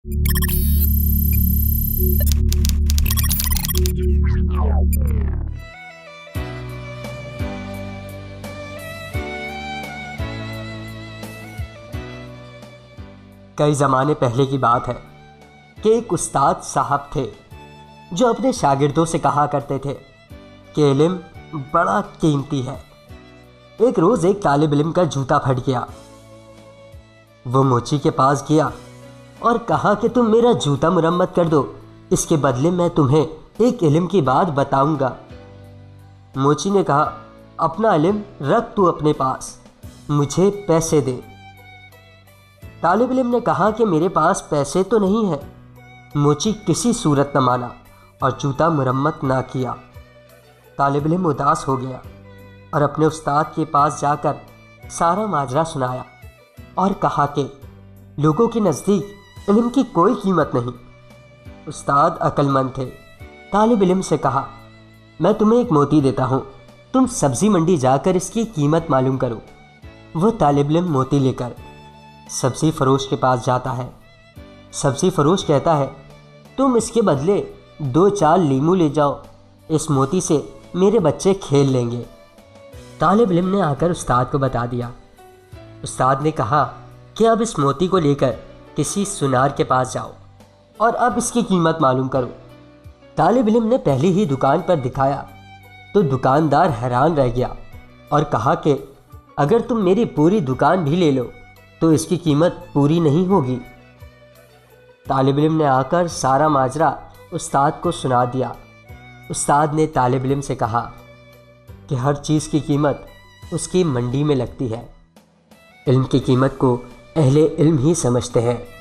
کئی زمانے پہلے کی بات ہے کہ ایک استاد صاحب تھے جو اپنے شاگردوں سے کہا کرتے تھے کہ علم بڑا قیمتی ہے۔ ایک روز ایک طالب علم کا جوتا پھٹ گیا۔ وہ موچی کے پاس گیا اور کہا کہ تم میرا جوتا مرمت کر دو، اس کے بدلے میں تمہیں ایک علم کی بات بتاؤں گا۔ موچی نے کہا، اپنا علم رکھ تو اپنے پاس، مجھے پیسے دے۔ طالب علم نے کہا کہ میرے پاس پیسے تو نہیں ہیں۔ موچی کسی صورت نہ مانا اور جوتا مرمت نہ کیا۔ طالب علم اداس ہو گیا اور اپنے استاد کے پاس جا کر سارا ماجرا سنایا اور کہا کہ لوگوں کے نزدیک علم کی کوئی قیمت نہیں۔ استاد عقل مند تھے۔ طالب علم سے کہا، میں تمہیں ایک موتی دیتا ہوں، تم سبزی منڈی جا کر اس کی قیمت معلوم کرو۔ وہ طالب علم موتی لے کر سبزی فروش کے پاس جاتا ہے۔ سبزی فروش کہتا ہے، تم اس کے بدلے 2-4 لیمو لے جاؤ، اس موتی سے میرے بچے کھیل لیں گے۔ طالب علم نے آ کر استاد کو بتا دیا۔ استاد نے کہا کہ اب اس موتی کو لے کر کسی سنار کے پاس جاؤ اور اب اس کی قیمت معلوم کرو۔ طالب علم نے پہلی ہی دکان پر دکھایا تو دکاندار حیران رہ گیا اور کہا کہ اگر تم میری پوری دکان بھی لے لو تو اس کی قیمت پوری نہیں ہوگی۔ طالب علم نے آ کر سارا ماجرا استاد کو سنا دیا۔ استاد نے طالب علم سے کہا کہ ہر چیز کی قیمت اس کی منڈی میں لگتی ہے، علم کی قیمت کو اہل علم ہی سمجھتے ہیں۔